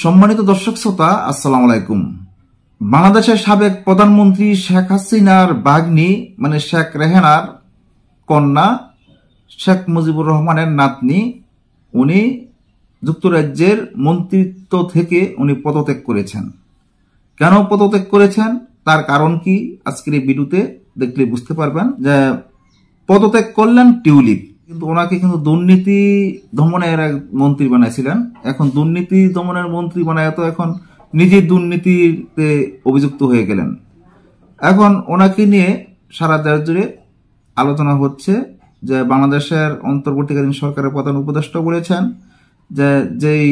সম্মানিত দর্শক শ্রোতা, আসসালামু আলাইকুম। বাংলাদেশের সাবেক প্রধানমন্ত্রী শেখ হাসিনার ভাগ্নি মানে শেখ রেহানার কন্যা শেখ মুজিবুর রহমানের নাতনি, উনি যুক্তরাজ্যের মন্ত্রিত্ব থেকে উনি পদত্যাগ করেছেন। কেন পদত্যাগ করেছেন, তার কারণ কি, আজকের এই ভিডিওতে দেখলে বুঝতে পারবেন। যে পদত্যাগ করলেন টিউলিপ, কিন্তু ওনাকে কিন্তু দুর্নীতি দমনের এক মন্ত্রী বানাইছিলেন। এখন দুর্নীতি দমনের মন্ত্রী বানায় তো এখন নিজে দুর্নীতিতে অভিযুক্ত হয়ে গেলেন। এখন ওনাকে নিয়ে সারা দেশ জুড়ে আলোচনা হচ্ছে যে বাংলাদেশের অন্তর্বর্তীকালীন সরকারের প্রধান উপদেষ্টা বলেছেন যে যেই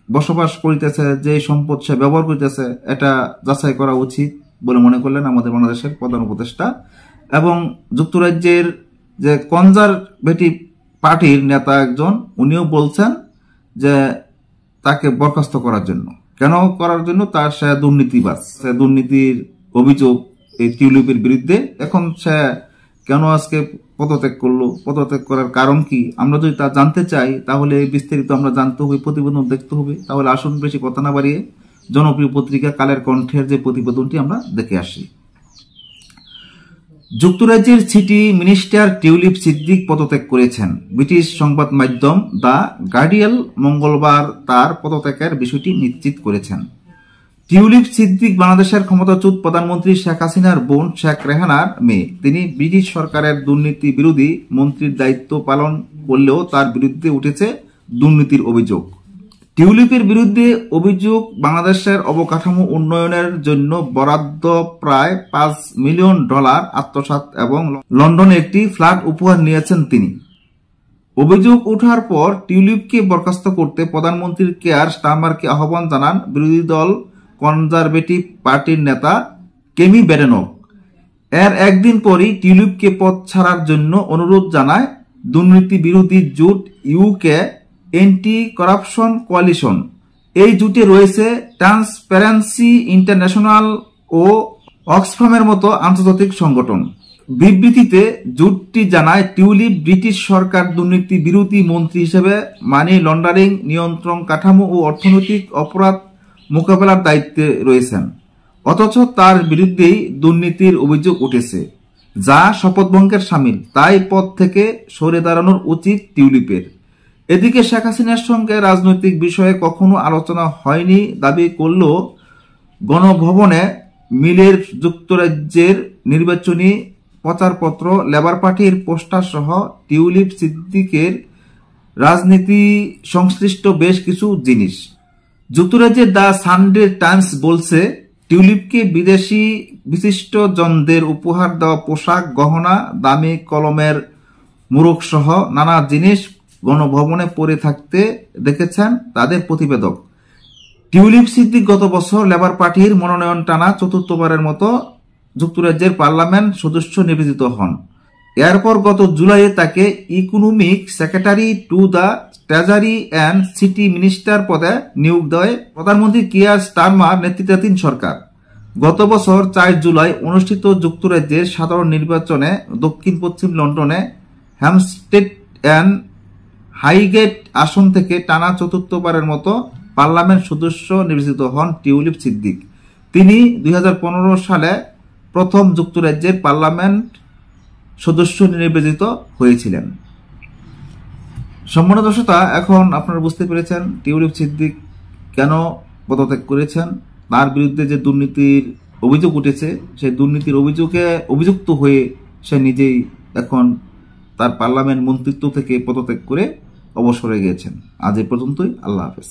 বসবাস করিতেছে, যেই সম্পদ সে ব্যবহার করিতেছে, এটা যাচাই করা উচিত বলে মনে করলেন আমাদের বাংলাদেশের প্রধান উপদেষ্টা। এবং যুক্তরাজ্যের যে কনজারভেটিভ পার্টির নেতা একজন, উনিও বলছেন যে তাকে বরখাস্ত করার জন্য। কেন করার জন্য, তার সে দুর্নীতিবাজ, সে দুর্নীতির অভিযোগ এই টিউলিপের বিরুদ্ধে। এখন সে কেন আজকে পদত্যাগ করলো, পদত্যাগ করার কারণ কি, আমরা যদি তা জানতে চাই তাহলে বিস্তারিত আমরা জানতে হবে, প্রতিবেদন দেখতে হবে। তাহলে আসুন বেশি কথা না বাড়িয়ে জনপ্রিয় পত্রিকা কালের কণ্ঠের যে প্রতিবেদনটি আমরা দেখে আসি। যুক্তরাজ্যের সিটি মিনিস্টার টিউলিপ সিদ্দিক পদত্যাগ করেছেন। ব্রিটিশ সংবাদ মাধ্যম দ্য গার্ডিয়ান মঙ্গলবার তার পদত্যাগের বিষয়টি নিশ্চিত করেছেন। টিউলিপ সিদ্দিক বাংলাদেশের ক্ষমতাচ্যুত প্রধানমন্ত্রী শেখ হাসিনার বোন শেখ রেহানার মেয়ে। তিনি ব্রিটিশ সরকারের দুর্নীতি বিরোধী মন্ত্রীর দায়িত্ব পালন করলেও তার বিরুদ্ধে উঠেছে দুর্নীতির অভিযোগ। টিউলিপের বিরুদ্ধে অভিযোগ, বাংলাদেশের অবকাঠামো উন্নয়নের জন্য বরাদ্দ প্রায় $5 মিলিয়ন আত্মসাৎ এবং লন্ডনে একটি ফ্ল্যাট উপহার নিয়েছেন তিনি। অভিযোগ ওঠার পর টিউলিপকে বরখাস্ত করতে প্রধানমন্ত্রীর কেয়ার স্টারমারকে আহ্বান জানান বিরোধী দল কনজারভেটিভ পার্টির নেতা কেমি বেডেনক। এর একদিন পরই টিউলিপকে পদ ছাড়ার জন্য অনুরোধ জানায় দুর্নীতি বিরোধী জোট ইউকে এন্টি করাপশন কোয়ালিশন। এই জোটে রয়েছে ট্রান্সপারেন্সি ইন্টারন্যাশনাল ও অক্সফামের মতো আন্তর্জাতিক সংগঠন। বিবৃতিতে জোটটি জানায় টিউলিপ ব্রিটিশ সরকার দুর্নীতি বিরোধী মন্ত্রী হিসেবে মানি লন্ডারিং নিয়ন্ত্রণ কাঠামো ও অর্থনৈতিক অপরাধ মোকাবেলার দায়িত্বে রয়েছেন, অথচ তার বিরুদ্ধেই দুর্নীতির অভিযোগ উঠেছে, যা শপথভঙ্গের শামিল। তাই পদ থেকে সরে দাঁড়ানোর উচিত টিউলিপের। এদিকে শেখ হাসিনার সঙ্গে রাজনৈতিক বিষয়ে কখনো আলোচনা হয়নি দাবি করলেও গণভবনে মিলের যুক্তরাজ্যের নির্বাচনী প্রচারপত্র, লেবার পার্টির পোস্টার সহ টিউলিপ সিদ্দিকের রাজনীতি সংশ্লিষ্ট বেশ কিছু জিনিস। যুক্তরাজ্যের দ্য সানডে টাইমস বলছে, টিউলিপকে বিদেশি বিশিষ্টজনদের উপহার দেওয়া পোশাক, গহনা, দামি কলমের মুরগ সহ নানা জিনিস গণভবনে পড়ে থাকতে দেখেছেন তাদের প্রতিবেদক। টিউলিপ সিদ্দিক গত বছর লেবার পার্টির মনোনয়ন টানা চতুর্থবারের মতো যুক্তরাজ্যের পার্লামেন্ট সদস্য নির্বাচিত হন। এরপর গত জুলাইয়ে তাকে economic secretary to the treasury and city minister পদে নিয়োগ দেয় প্রধানমন্ত্রী কিয়ার স্টারমার নেতৃত্বাধীন সরকার। গত বছর 4 জুলাই অনুষ্ঠিত যুক্তরাজ্যের সাধারণ নির্বাচনে দক্ষিণ পশ্চিম লন্ডনে হ্যামস্টেড অ্যান্ড হাইগেট আসন থেকে টানা চতুর্থবারের মতো পার্লামেন্ট সদস্য নির্বাচিত হন টিউলিপ সিদ্দিক। তিনি 2015 সালে প্রথম যুক্তরাজ্যের পার্লামেন্ট সদস্য নির্বাচিত হয়েছিলেন। সম্মানিত দর্শক, এখন আপনারা বুঝতে পেরেছেন টিউলিপ সিদ্দিক কেন পদত্যাগ করেছেন। তার বিরুদ্ধে যে দুর্নীতির অভিযোগ উঠেছে, সেই দুর্নীতির অভিযোগে অভিযুক্ত হয়ে সে নিজেই এখন তার পার্লামেন্ট মন্ত্রিত্ব থেকে পদত্যাগ করে অবসরে গিয়েছেন। আজ এ পর্যন্তই। আল্লাহ হাফেজ।